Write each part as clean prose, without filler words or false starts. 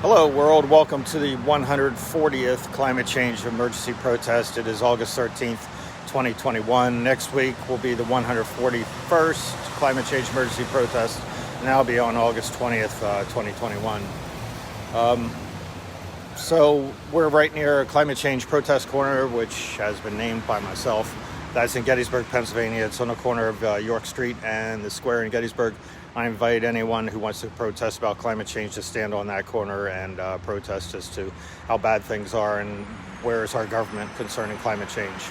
Hello world, welcome to the 140th climate change emergency protest. It is August 13th, 2021. Next week will be the 141st climate change emergency protest, and that'll be on August 20th, 2021. So we're right near a climate change protest corner, which has been named by myself. That's in Gettysburg, Pennsylvania. It's on the corner of York Street and the square in Gettysburg. I invite anyone who wants to protest about climate change to stand on that corner and protest as to how bad things are and where is our government concerning climate change.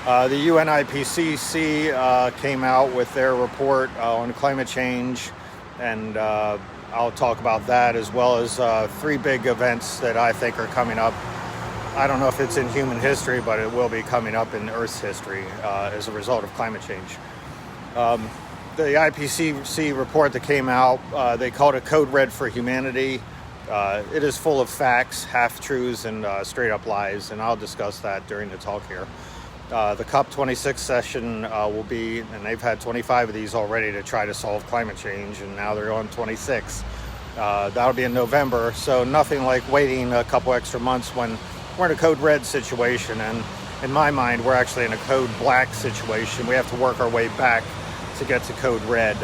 The UN IPCC came out with their report on climate change, and I'll talk about that, as well as three big events that I think are coming up. I don't know if it's in human history, but it will be coming up in Earth's history as a result of climate change. The IPCC report that came out, they called it Code Red for Humanity. It is full of facts, half-truths, and straight-up lies, and I'll discuss that during the talk here. The COP26 session will be, and they've had 25 of these already to try to solve climate change, and now they're on 26. That'll be in November, so nothing like waiting a couple extra months when we're in a Code Red situation, and in my mind, we're actually in a Code Black situation. We have to work our way back to get to Code Red.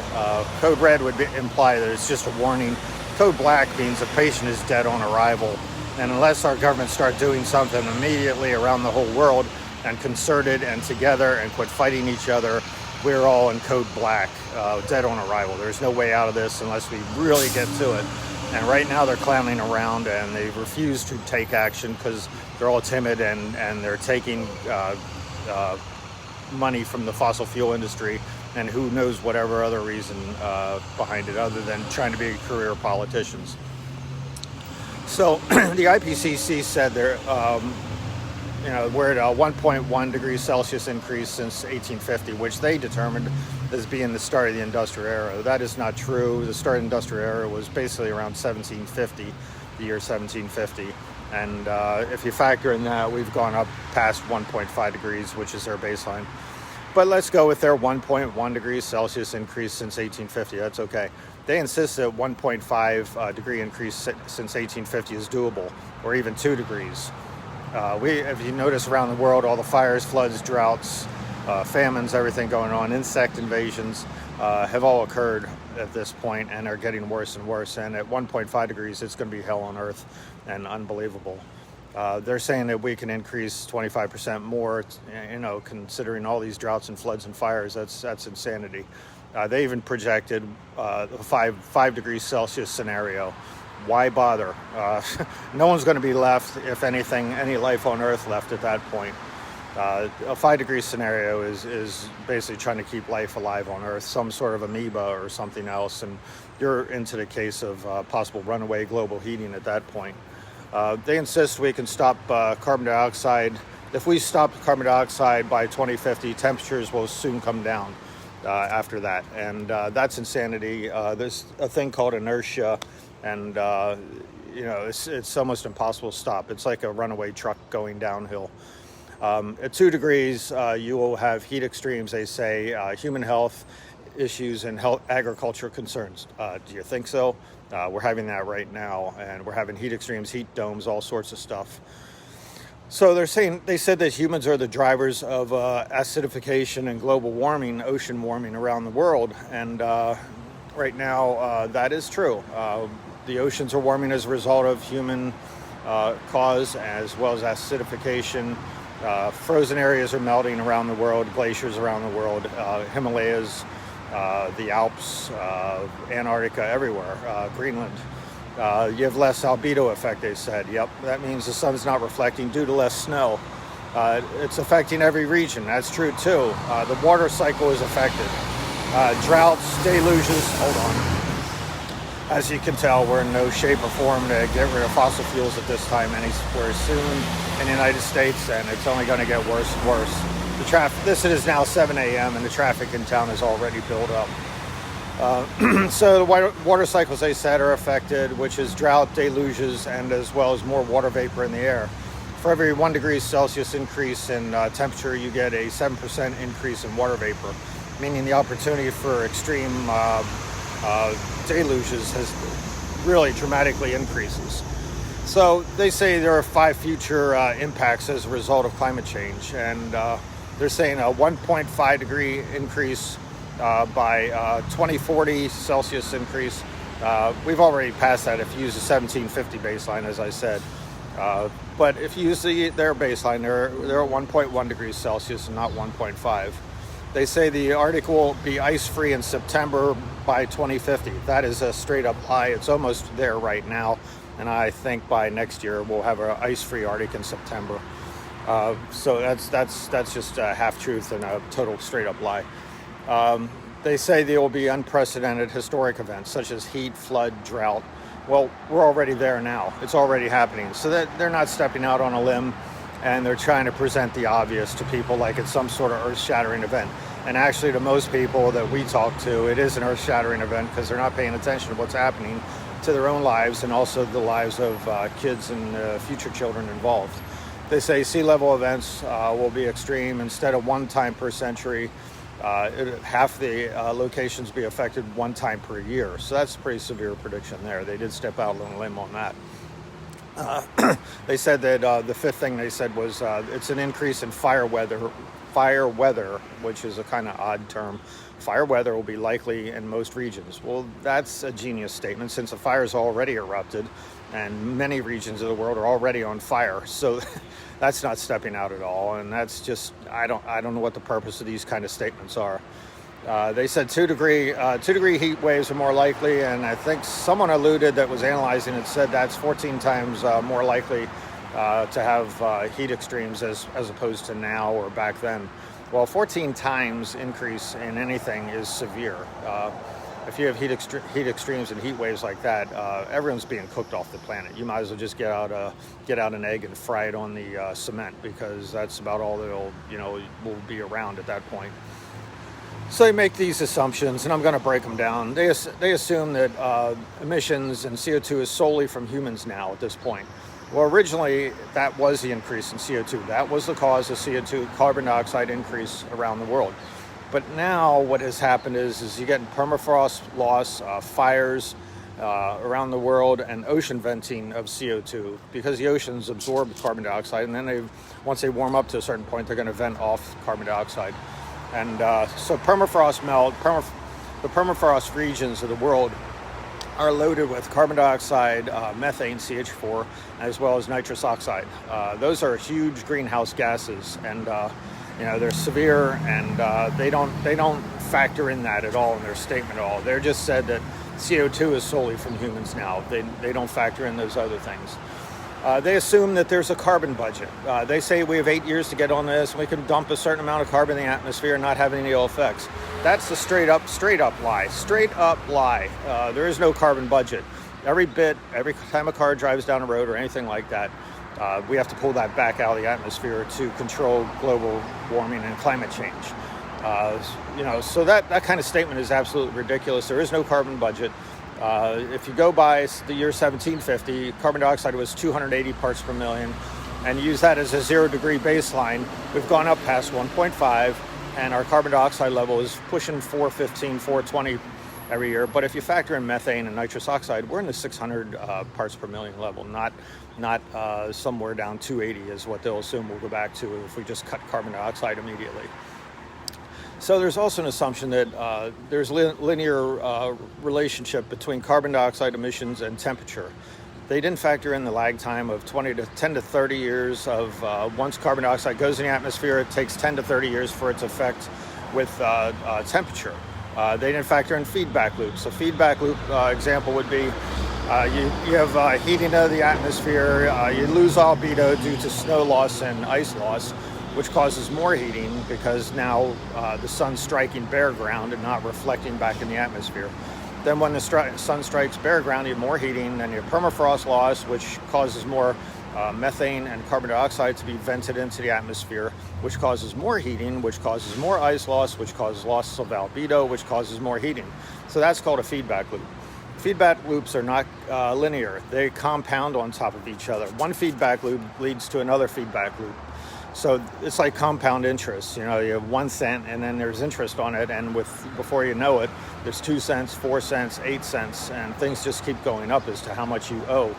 Code Red would imply that it's just a warning. Code Black means a patient is dead on arrival, and unless our government start doing something immediately around the whole world and concerted and together and quit fighting each other, we're all in Code Black, dead on arrival. There's no way out of this unless we really get to it. And right now they're clowning around and they refuse to take action because they're all timid and they're taking money from the fossil fuel industry, and who knows whatever other reason behind it other than trying to be career politicians. So the IPCC said we're at a 1.1 degrees Celsius increase since 1850, which they determined as being the start of the industrial era. That is not true. The start of the industrial era was basically around 1750, the year 1750. And if you factor in that, we've gone up past 1.5 degrees, which is their baseline. But let's go with their 1.1 degrees Celsius increase since 1850. That's okay. They insist that 1.5 degree increase since 1850 is doable, or even 2 degrees. If you notice around the world, all the fires, floods, droughts, famines, everything going on, insect invasions have all occurred at this point and are getting worse and worse. And at 1.5 degrees, it's going to be hell on earth and unbelievable. They're saying that we can increase 25% more, considering all these droughts and floods and fires. That's insanity. They even projected a 5 degrees Celsius scenario. Why bother? No one's going to be left, if anything, any life on Earth left at that point. A 5 degree scenario is basically trying to keep life alive on Earth, some sort of amoeba or something else, and you're into the case of possible runaway global heating at that point. They insist we can stop carbon dioxide. If we stop carbon dioxide by 2050, temperatures will soon come down after that, and that's insanity. There's a thing called inertia, and it's almost impossible to stop. It's like a runaway truck going downhill. At 2 degrees, you will have heat extremes, they say, human health issues and agriculture concerns. Do you think so? We're having that right now, and we're having heat extremes, heat domes, all sorts of stuff. So they said that humans are the drivers of acidification and global warming, ocean warming around the world, and right now that is true. The oceans are warming as a result of human cause, as well as acidification. Frozen areas are melting around the world, glaciers around the world, Himalayas, the Alps, Antarctica, everywhere, Greenland. You have less albedo effect, they said. Yep, that means the sun's not reflecting due to less snow. It's affecting every region. That's true too. The water cycle is affected. Droughts, deluges, hold on. As you can tell, we're in no shape or form to get rid of fossil fuels at this time anywhere soon in the United States, and it's only going to get worse and worse. This is now 7 a.m. and the traffic in town is already built up. So the water cycles, they said, are affected, which is drought, deluges, and as well as more water vapor in the air. For every 1 degree Celsius increase in temperature, you get a 7% increase in water vapor, meaning the opportunity for extreme deluges has really dramatically increases. So they say there are 5 future impacts as a result of climate change, and they're saying a 1.5 degree increase by 2040 Celsius increase. We've already passed that if you use the 1750 baseline, as I said. But if you use their baseline, they're at 1.1 degrees Celsius and not 1.5. They say the Arctic will be ice-free in September by 2050. That is a straight-up lie. It's almost there right now, and I think by next year we'll have an ice-free Arctic in September. So that's just a half-truth and a total straight-up lie. They say there will be unprecedented historic events such as heat, flood, drought. Well, we're already there now. It's already happening. So that they're not stepping out on a limb, and they're trying to present the obvious to people like it's some sort of earth-shattering event. And actually, to most people that we talk to, it is an earth-shattering event because they're not paying attention to what's happening to their own lives and also the lives of kids and future children involved. They say sea level events will be extreme. Instead of one time per century, half the locations be affected one time per year. So that's a pretty severe prediction there. They did step out on a limb on that. They said that the fifth thing they said was it's an increase in fire weather, which is a kind of odd term. Fire weather will be likely in most regions. Well, that's a genius statement since the fire's already erupted and many regions of the world are already on fire. So that's not stepping out at all. And that's just, I don't know what the purpose of these kind of statements are. They said 2 degree heat waves are more likely, and I think someone alluded that was analyzing it said that's 14 times more likely to have heat extremes as opposed to now or back then. Well, 14 times increase in anything is severe. If you have heat extremes and heat waves like that, everyone's being cooked off the planet. You might as well just get out an egg and fry it on the cement, because that's about all that'll will be around at that point. So they make these assumptions, and I'm going to break them down. They assume that emissions and CO2 is solely from humans now at this point. Well, originally, that was the increase in CO2. That was the cause of CO2, carbon dioxide increase around the world. But now what has happened is you're getting permafrost loss, fires around the world, and ocean venting of CO2, because the oceans absorb carbon dioxide, and then once they warm up to a certain point, they're going to vent off carbon dioxide. And so permafrost melt, the permafrost regions of the world are loaded with carbon dioxide, methane, CH4, as well as nitrous oxide. Those are huge greenhouse gases, and they're severe, and they don't factor in that at all in their statement at all. They're just said that CO2 is solely from humans now. They don't factor in those other things. They assume that there's a carbon budget. They say we have 8 years to get on this, and we can dump a certain amount of carbon in the atmosphere and not have any ill effects. That's a straight up lie. Straight up lie. There is no carbon budget. Every time a car drives down a road or anything like that, we have to pull that back out of the atmosphere to control global warming and climate change. So that kind of statement is absolutely ridiculous. There is no carbon budget. If you go by the year 1750, carbon dioxide was 280 parts per million, and use that as a 0 degree baseline. We've gone up past 1.5, and our carbon dioxide level is pushing 415, 420 every year. But if you factor in methane and nitrous oxide, we're in the 600 parts per million level, not somewhere down 280 is what they'll assume we'll go back to if we just cut carbon dioxide immediately. So there's also an assumption that there's linear relationship between carbon dioxide emissions and temperature. They didn't factor in the lag time of 10 to 30 years of once carbon dioxide goes in the atmosphere, it takes 10 to 30 years for its effect with temperature. They didn't factor in feedback loops. A feedback loop example would be you have heating of the atmosphere, you lose albedo due to snow loss and ice loss, which causes more heating because now the sun's striking bare ground and not reflecting back in the atmosphere. Then when the sun strikes bare ground, you have more heating, and you have permafrost loss, which causes more methane and carbon dioxide to be vented into the atmosphere, which causes more heating, which causes more ice loss, which causes loss of albedo, which causes more heating. So that's called a feedback loop. Feedback loops are not linear. They compound on top of each other. One feedback loop leads to another feedback loop. So it's like compound interest. You know, you have 1 cent and then there's interest on it. And before you know it, there's 2 cents, 4 cents, 8 cents, and things just keep going up as to how much you owe.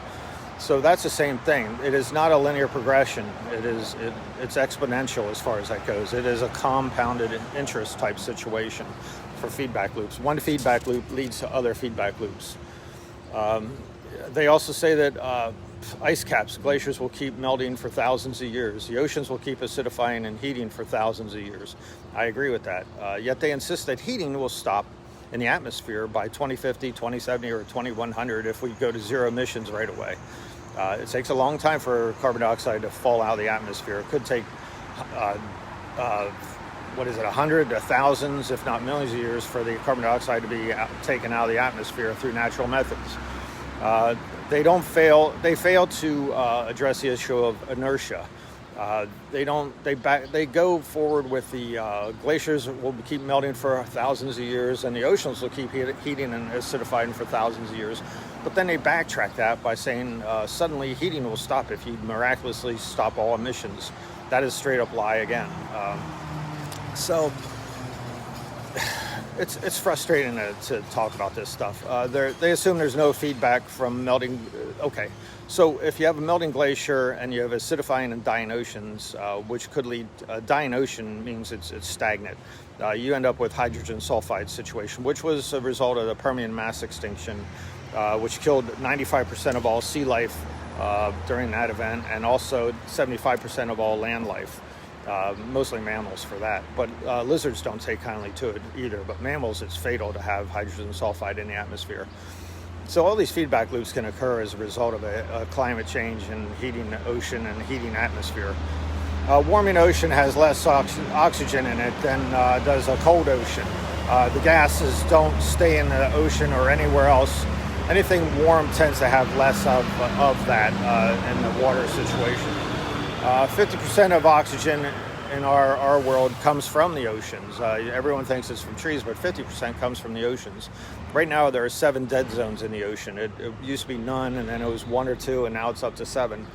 So that's the same thing. It is not a linear progression. It's exponential as far as that goes. It is a compounded interest type situation for feedback loops. One feedback loop leads to other feedback loops. They also say that ice caps, glaciers will keep melting for thousands of years. The oceans will keep acidifying and heating for thousands of years. I agree with that. Yet they insist that heating will stop in the atmosphere by 2050, 2070, or 2100 if we go to zero emissions right away. It takes a long time for carbon dioxide to fall out of the atmosphere. It could take, 100 to thousands, if not millions of years for the carbon dioxide to be taken out of the atmosphere through natural methods. They fail to address the issue of inertia. They go forward with the glaciers will keep melting for thousands of years, and the oceans will keep heating and acidifying for thousands of years. But then they backtrack that by saying suddenly heating will stop if you miraculously stop all emissions. That is straight up lie again. So it's frustrating to talk about this stuff. They assume there's no feedback from melting. Okay, so if you have a melting glacier and you have acidifying and dying oceans, which could lead, dying ocean means it's stagnant. You end up with hydrogen sulfide situation, which was a result of the Permian mass extinction, which killed 95% of all sea life during that event, and also 75% of all land life. Mostly mammals for that, but lizards don't take kindly to it either. But mammals, it's fatal to have hydrogen sulfide in the atmosphere. So all these feedback loops can occur as a result of a climate change and heating the ocean and heating atmosphere. Warming ocean has less oxygen in it than does a cold ocean. The gases don't stay in the ocean or anywhere else. Anything warm tends to have less of that in the water situation. 50% of oxygen in our world comes from the oceans. Everyone thinks it's from trees, but 50% comes from the oceans. Right now, there are 7 dead zones in the ocean. It used to be none, and then it was 1 or 2, and now it's up to 7.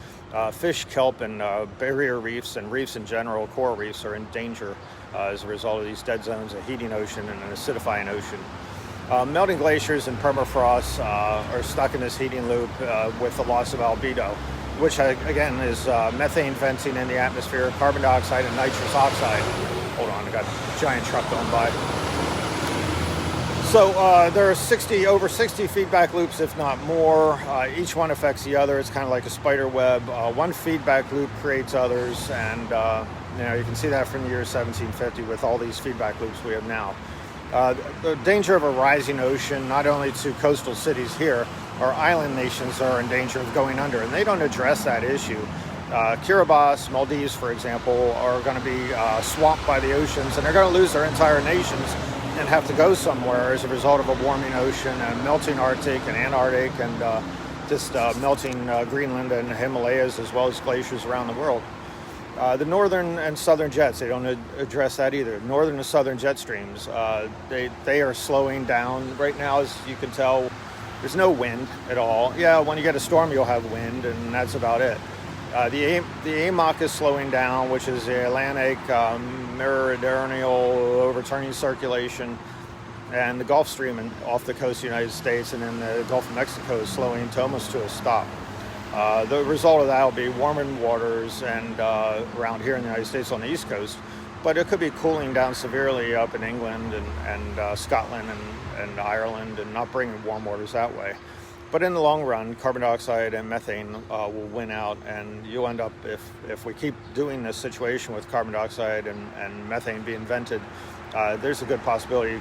Fish, kelp, and barrier reefs, and reefs in general, coral reefs, are in danger as a result of these dead zones, a heating ocean and an acidifying ocean. Melting glaciers and permafrost are stuck in this heating loop with the loss of albedo, which again is methane venting in the atmosphere, carbon dioxide and nitrous oxide. Hold on, I got a giant truck going by. So there are over 60 feedback loops, if not more. Each one affects the other. It's kind of like a spider web. One feedback loop creates others, and you can see that from the year 1750 with all these feedback loops we have now. The danger of a rising ocean, not only to coastal cities here, our island nations are in danger of going under, and they don't address that issue. Kiribati, Maldives, for example, are going to be swamped by the oceans, and they're going to lose their entire nations and have to go somewhere as a result of a warming ocean and melting Arctic and Antarctic and melting Greenland and the Himalayas, as well as glaciers around the world. The northern and southern jets, they don't address that either. Northern and southern jet streams, they are slowing down. Right now, as you can tell, there's no wind at all. Yeah, when you get a storm, you'll have wind, and that's about it. The AMOC is slowing down, which is the Atlantic Meridional Overturning Circulation, and the Gulf Stream off the coast of the United States and then the Gulf of Mexico is slowing to almost to a stop. The result of that will be warming waters and around here in the United States on the East Coast, but it could be cooling down severely up in England and Scotland and Ireland, and not bringing warm waters that way. But in the long run, carbon dioxide and methane will win out, and you'll end up, if we keep doing this situation with carbon dioxide and methane being vented, there's a good possibility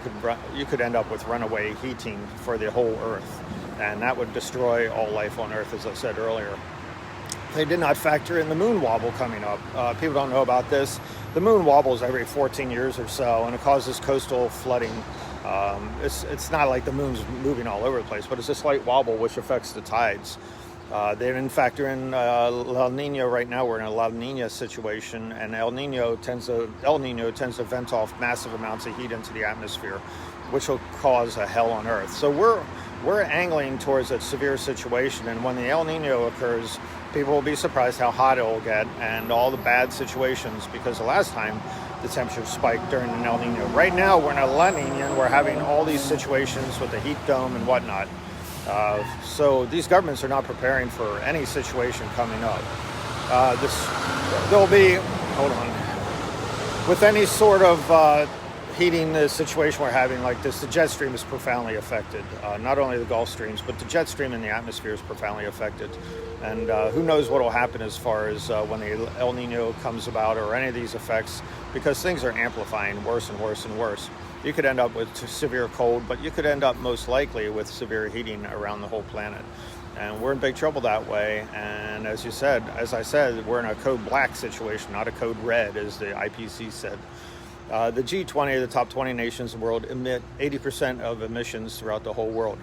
you could end up with runaway heating for the whole Earth, and that would destroy all life on Earth, as I said earlier. They did not factor in the moon wobble coming up. People don't know about this. The moon wobbles every 14 years or so, and it causes coastal flooding. It's not like the moon's moving all over the place, but it's a slight wobble which affects the tides. They didn't factor in La Nina. Right now we're in a La Nina situation, and El Nino tends to vent off massive amounts of heat into the atmosphere, which will cause a hell on Earth. So we're angling towards a severe situation, and when the El Nino occurs, people will be surprised how hot it will get and all the bad situations, because the last time the temperature spiked during an El Nino. Right now, we're in a La Nina, and we're having all these situations with the heat dome and whatnot. So these governments are not preparing for any situation coming up. There'll be, hold on, with any sort of heating the situation we're having like this, the jet stream is profoundly affected. Not only the Gulf streams, but the jet stream in the atmosphere is profoundly affected. And who knows what will happen as far as when the El Nino comes about or any of these effects, because things are amplifying worse and worse and worse. You could end up with severe cold, but you could end up most likely with severe heating around the whole planet. And we're in big trouble that way. And as I said, we're in a code black situation, not a code red, as the IPCC said. The G20, the top 20 nations in the world, emit 80% of emissions throughout the whole world.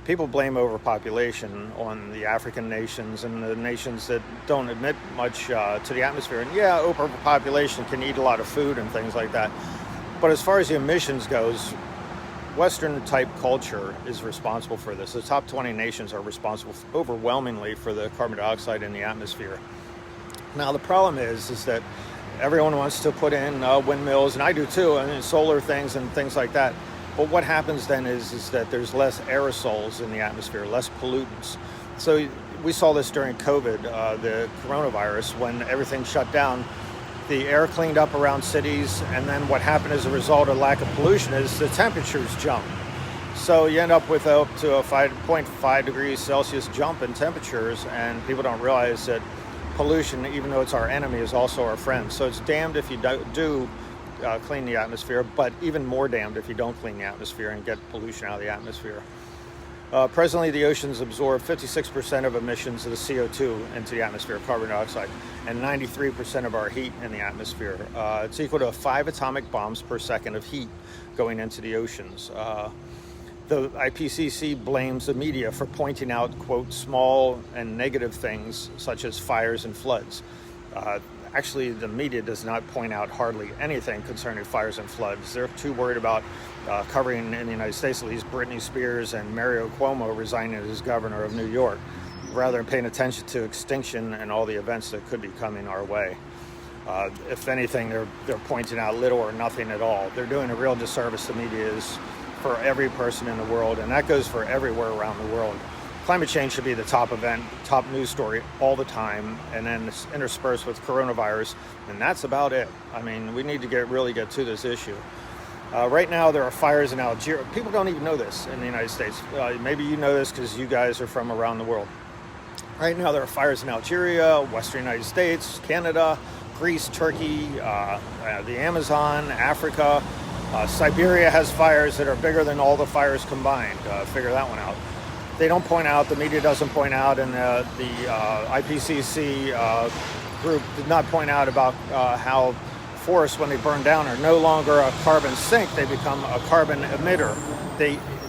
People blame overpopulation on the African nations and the nations that don't emit much to the atmosphere. And yeah, overpopulation can eat a lot of food and things like that. But as far as the emissions goes, Western type culture is responsible for this. The top 20 nations are responsible overwhelmingly for the carbon dioxide in the atmosphere. Now the problem is that everyone wants to put in windmills, and I do too, and solar things and things like that. But what happens then is that there's less aerosols in the atmosphere, less pollutants. So we saw this during COVID, the coronavirus, when everything shut down. The air cleaned up around cities, and then what happened as a result of lack of pollution is the temperatures jump. So you end up with up to a 5.5 degrees Celsius jump in temperatures, and people don't realize that pollution, even though it's our enemy, is also our friend. So it's damned if you do clean the atmosphere, but even more damned if you don't clean the atmosphere and get pollution out of the atmosphere. Presently, the oceans absorb 56% of emissions of the CO2 into the atmosphere, carbon dioxide, and 93% of our heat in the atmosphere. It's equal to 5 atomic bombs per second of heat going into the oceans. The IPCC blames the media for pointing out, quote, small and negative things such as fires and floods. Actually, the media does not point out hardly anything concerning fires and floods. They're too worried about covering, in the United States at least, Britney Spears and Mario Cuomo resigning as governor of New York, rather than paying attention to extinction and all the events that could be coming our way. If anything, they're pointing out little or nothing at all. They're doing a real disservice to media is for every person in the world, and that goes for everywhere around the world. Climate change should be the top event, top news story all the time, and then it's interspersed with coronavirus, and that's about it. I mean, we need to really get to this issue. Right now, there are fires in Algeria. People don't even know this in the United States. Maybe you know this because you guys are from around the world. Right now, there are fires in Algeria, Western United States, Canada, Greece, Turkey, the Amazon, Africa. Siberia has fires that are bigger than all the fires combined. Figure that one out. They don't point out, the media doesn't point out, and the IPCC group did not point out about how forests, when they burn down, are no longer a carbon sink, they become a carbon emitter.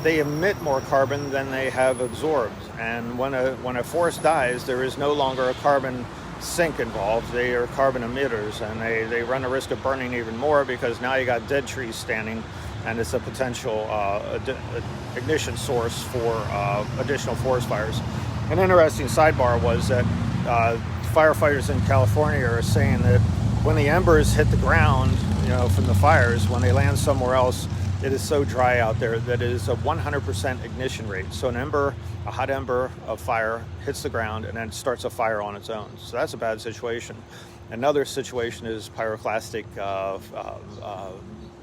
They emit more carbon than they have absorbed. And when a forest dies, there is no longer a carbon sink involved. They are carbon emitters, and they run the risk of burning even more because now you got dead trees standing, and it's a potential ignition source for additional forest fires. An interesting sidebar was that firefighters in California are saying that when the embers hit the ground, from the fires, when they land somewhere else, it is so dry out there that it is a 100% ignition rate. So a hot ember of fire hits the ground and then starts a fire on its own. So that's a bad situation. Another situation is pyroclastic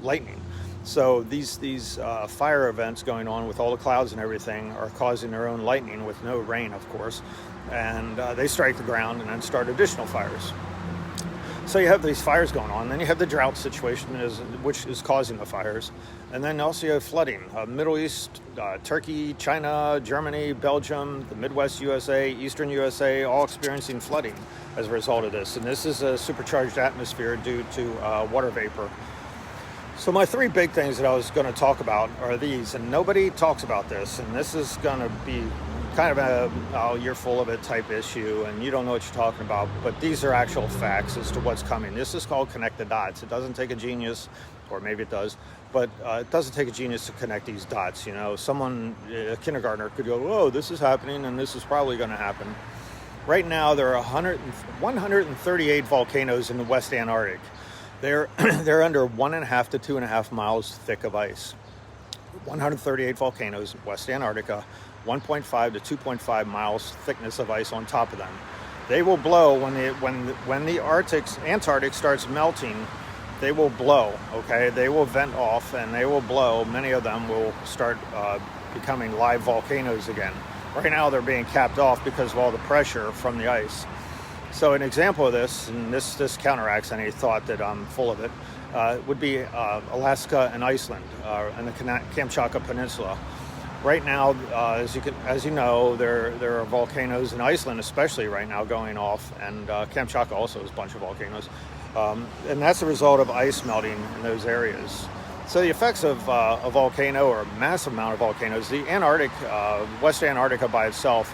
lightning. So these fire events going on with all the clouds and everything are causing their own lightning with no rain, of course. And they strike the ground and then start additional fires. So you have these fires going on, then you have the drought situation, which is causing the fires, and then also you have flooding. Middle East, Turkey, China, Germany, Belgium, the Midwest USA, Eastern USA, all experiencing flooding as a result of this. And this is a supercharged atmosphere due to water vapor. So my 3 big things that I was going to talk about are these, and nobody talks about this, and this is going to be kind of a you're full of it type issue and you don't know what you're talking about, but these are actual facts as to what's coming. This is called connect the dots. It doesn't take a genius, or maybe it does, But it doesn't take a genius to connect these dots. Someone, a kindergartner, could go, "Oh, this is happening, and this is probably going to happen." Right now, there are 138 volcanoes in the West Antarctic. They're under 1.5 to 2.5 miles thick of ice. 138 volcanoes in West Antarctica, 1.5 to 2.5 miles thickness of ice on top of them. They will blow when the Antarctic starts melting. They will blow, okay? They will vent off and they will blow. Many of them will start becoming live volcanoes again. Right now they're being capped off because of all the pressure from the ice. So an example of this, and this counteracts any thought that I'm full of it, would be Alaska and Iceland and the Kamchatka Peninsula. Right now, as you know, there are volcanoes in Iceland, especially right now, going off, and Kamchatka also has a bunch of volcanoes. And that's a result of ice melting in those areas. So the effects of a volcano, or a massive amount of volcanoes, the Antarctic, West Antarctica by itself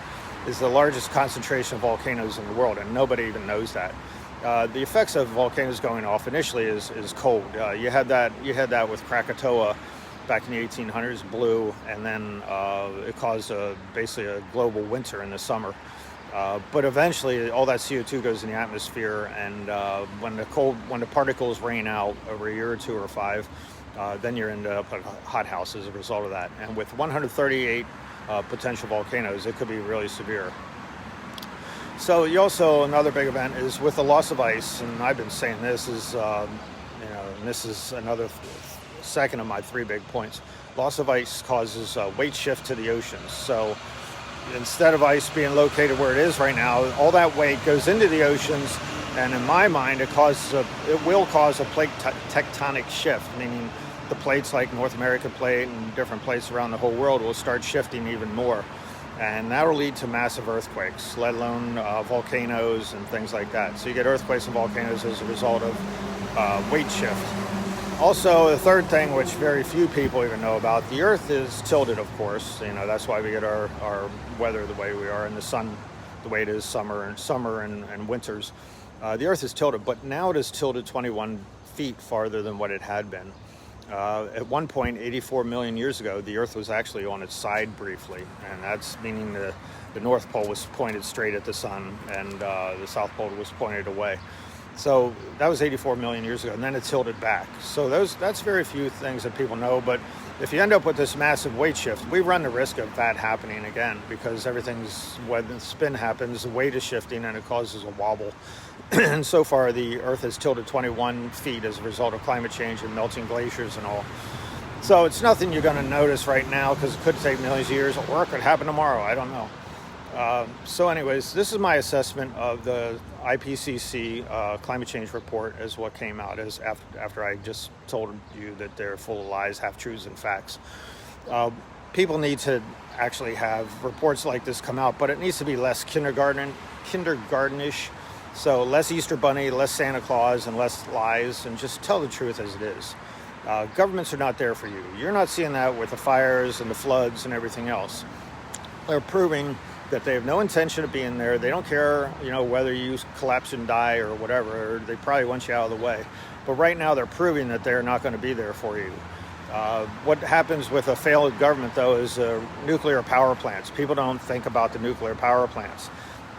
is the largest concentration of volcanoes in the world, and nobody even knows that. The effects of volcanoes going off initially is cold. You had that with Krakatoa back in the 1800s, blew, and then it caused basically a global winter in the summer. But eventually, all that CO2 goes in the atmosphere, and when the particles rain out over a year or two or five, then you're into a hothouse as a result of that. And with 138 potential volcanoes, it could be really severe. So another big event is with the loss of ice, and I've been saying this is, and this is another second of my 3 big points. Loss of ice causes weight shift to the oceans. So instead of ice being located where it is right now, all that weight goes into the oceans, and in my mind, it will cause a plate tectonic shift, meaning the plates like North American plate and different plates around the whole world will start shifting even more. And that will lead to massive earthquakes, let alone volcanoes and things like that. So you get earthquakes and volcanoes as a result of weight shift. Also, the third thing, which very few people even know about, the Earth is tilted, of course. That's why we get our weather the way we are, and the sun the way it is summer and winters. The Earth is tilted, but now it is tilted 21 feet farther than what it had been. At one point, 84 million years ago, the Earth was actually on its side briefly, and that's meaning the North Pole was pointed straight at the sun, and the South Pole was pointed away. So that was 84 million years ago, and then it tilted back. So that's very few things that people know, but if you end up with this massive weight shift, we run the risk of that happening again, because when the spin happens, the weight is shifting and it causes a wobble. And so far, the Earth has tilted 21 feet as a result of climate change and melting glaciers and all. So it's nothing you're going to notice right now, because it could take millions of years, or it could happen tomorrow. I don't know. So anyways, this is my assessment of the IPCC climate change report as what came out as after I just told you that they're full of lies, half-truths, and facts. People need to actually have reports like this come out, but it needs to be less kindergartenish. So less Easter Bunny, less Santa Claus, and less lies, and just tell the truth as it is. Governments are not there for you. You're not seeing that with the fires and the floods and everything else. They're proving that they have no intention of being there. They don't care, whether you collapse and die or whatever. Or they probably want you out of the way. But right now, they're proving that they're not going to be there for you. What happens with a failed government, though, is nuclear power plants. People don't think about the nuclear power plants.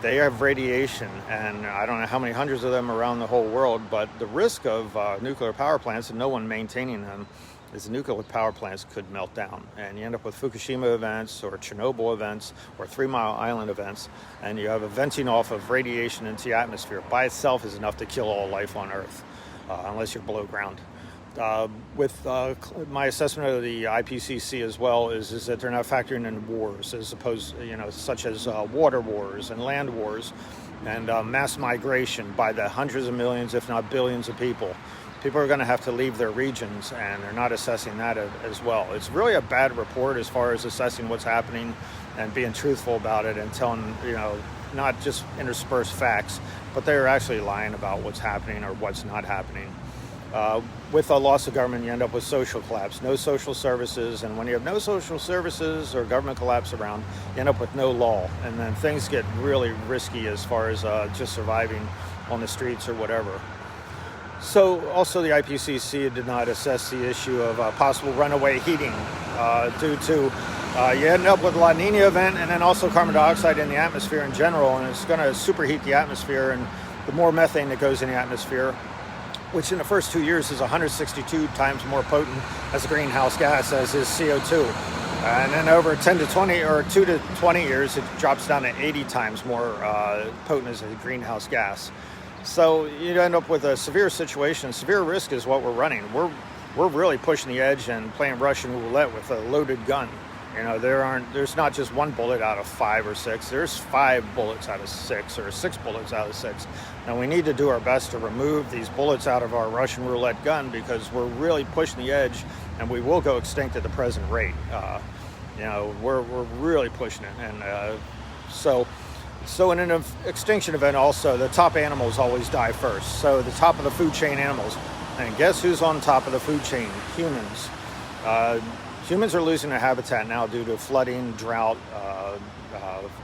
They have radiation, and I don't know how many hundreds of them around the whole world, but the risk of nuclear power plants and no one maintaining them is the nuclear power plants could melt down, and you end up with Fukushima events or Chernobyl events or 3 Mile Island events, and you have a venting off of radiation into the atmosphere. By itself is enough to kill all life on Earth, unless you're below ground. With my assessment of the IPCC as well is that they're not factoring in wars, as opposed, such as water wars and land wars and mass migration by the hundreds of millions, if not billions of people. People are going to have to leave their regions, and they're not assessing that as well. It's really a bad report as far as assessing what's happening and being truthful about it and telling, not just interspersed facts, but they're actually lying about what's happening or what's not happening. With a loss of government, you end up with social collapse, no social services, and when you have no social services or government collapse around, you end up with no law, and then things get really risky as far as just surviving on the streets or whatever. So also the IPCC did not assess the issue of possible runaway heating due to you end up with a La Nina event and then also carbon dioxide in the atmosphere in general, and it's going to superheat the atmosphere, and the more methane that goes in the atmosphere, which in the first 2 years is 162 times more potent as a greenhouse gas as is CO2. And then over 10 to 20 or 2 to 20 years, it drops down to 80 times more potent as a greenhouse gas. So you end up with a severe situation. Severe risk is what we're running. We're really pushing the edge and playing Russian roulette with a loaded gun. You know, there's not just one bullet out of 5 or 6. There's 5 bullets out of 6 or 6 bullets out of 6. And we need to do our best to remove these bullets out of our Russian roulette gun, because we're really pushing the edge, and we will go extinct at the present rate. You know, we're really pushing it, and so in an extinction event, also the top animals always die first. So the top of the food chain animals, and guess who's on top of the food chain? Humans. Humans are losing their habitat now due to flooding, drought,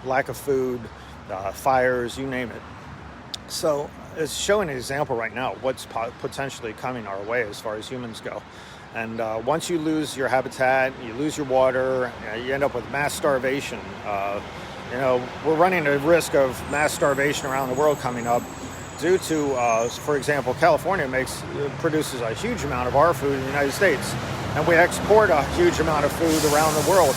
lack of food, fires, you name it. So it's showing an example right now of what's potentially coming our way as far as humans go. And once you lose your habitat, you lose your water, you end up with mass starvation. You know, we're running a risk of mass starvation around the world coming up due to, for example, California produces a huge amount of our food in the United States, and we export a huge amount of food around the world.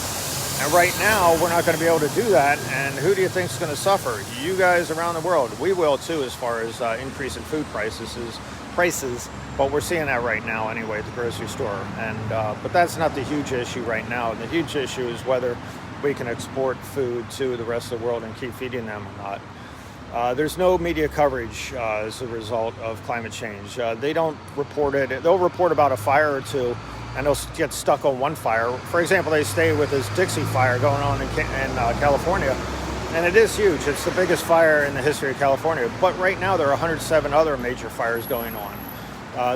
And right now, we're not going to be able to do that. And who do you think is going to suffer? You guys around the world. We will too, as far as increase in food prices. But we're seeing that right now anyway at the grocery store. And but that's not the huge issue right now. The huge issue is whether we can export food to the rest of the world and keep feeding them or not. There's no media coverage as a result of climate change. They don't report it. They'll report about a fire or two, and they'll get stuck on one fire. For example, they stay with this Dixie fire going on in California, and it is huge. It's the biggest fire in the history of California. But right now, there are 107 other major fires going on.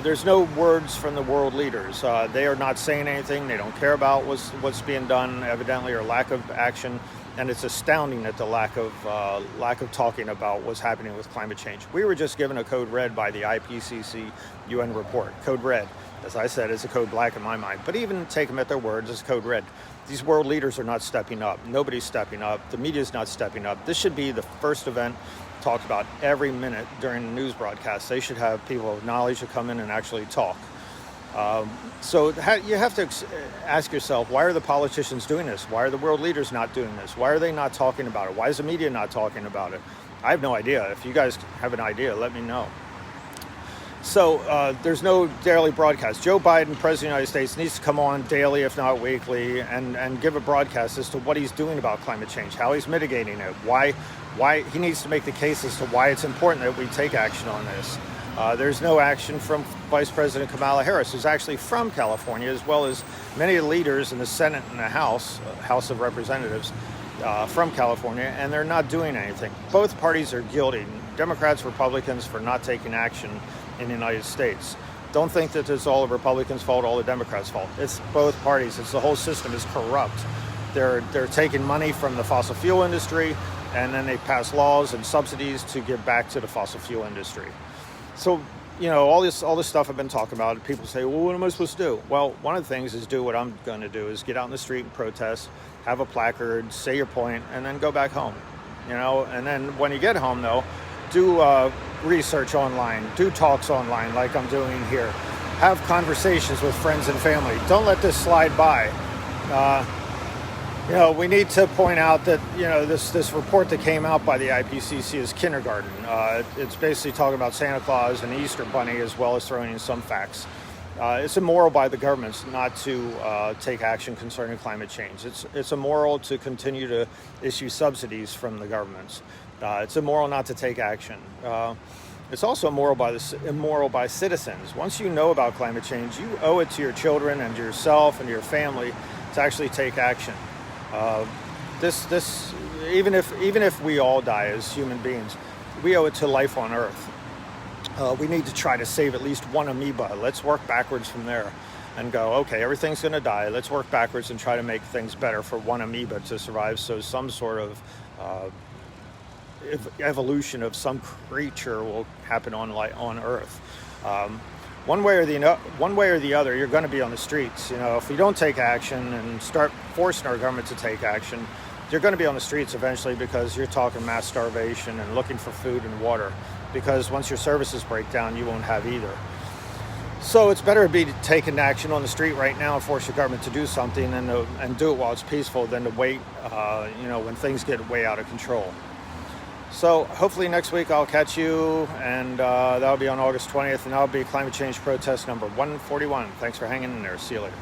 There's no words from the world leaders. They are not saying anything. They don't care about what's being done, evidently, or lack of action. And it's astounding at the lack of talking about what's happening with climate change. We were just given a code red by the IPCC UN report. Code red, as I said, is a code black in my mind. But even take them at their words, it's code red. These world leaders are not stepping up. Nobody's stepping up. The media's not stepping up. This should be the first event talked about every minute during the news broadcast. They should have people of knowledge to come in and actually talk. So you have to ask yourself, why are the politicians doing this? Why are the world leaders not doing this? Why are they not talking about it? Why is the media not talking about it? I have no idea. If you guys have an idea, let me know. So there's no daily broadcast. Joe Biden, President of the United States, needs to come on daily, if not weekly, and give a broadcast as to what he's doing about climate change, how he's mitigating it, why he needs to make the case as to why it's important that we take action on this. There's no action from Vice President Kamala Harris, who's actually from California, as well as many of the leaders in the Senate and the House of Representatives from California, and they're not doing anything. Both parties are guilty, Democrats, Republicans, for not taking action in the United States. Don't think that it's all the Republicans' fault, all the Democrats' fault. It's both parties. It's the whole system is corrupt. They're taking money from the fossil fuel industry, and then they pass laws and subsidies to give back to the fossil fuel industry. So, you know, all this stuff I've been talking about, people say, well, what am I supposed to do? Well, one of the things is do what I'm going to do, is get out in the street and protest, have a placard, say your point, and then go back home. You know, and then when you get home, though, do research online, do talks online like I'm doing here. Have conversations with friends and family. Don't let this slide by. You know, we need to point out that, you know, this report that came out by the IPCC is kindergarten. It's basically talking about Santa Claus and the Easter Bunny, as well as throwing in some facts. It's immoral by the governments not to take action concerning climate change. It's immoral to continue to issue subsidies from the governments. It's immoral not to take action. It's also immoral by citizens. Once you know about climate change, you owe it to your children and yourself and your family to actually take action. Even if we all die as human beings, we owe it to life on Earth. We need to try to save at least one amoeba. Let's work backwards from there and go, okay, everything's going to die. Let's work backwards and try to make things better for one amoeba to survive, so some sort of evolution of some creature will happen on Earth. One way or the other, you're going to be on the streets. If we don't take action and start forcing our government to take action, you're going to be on the streets eventually, because you're talking mass starvation and looking for food and water, because once your services break down, you won't have either. So it's better to be taking action on the street right now and force your government to do something, and do it while it's peaceful, than to wait when things get way out of control. So hopefully next week I'll catch you, and that'll be on August 20th, and that'll be climate change protest number 141. Thanks for hanging in there. See you later.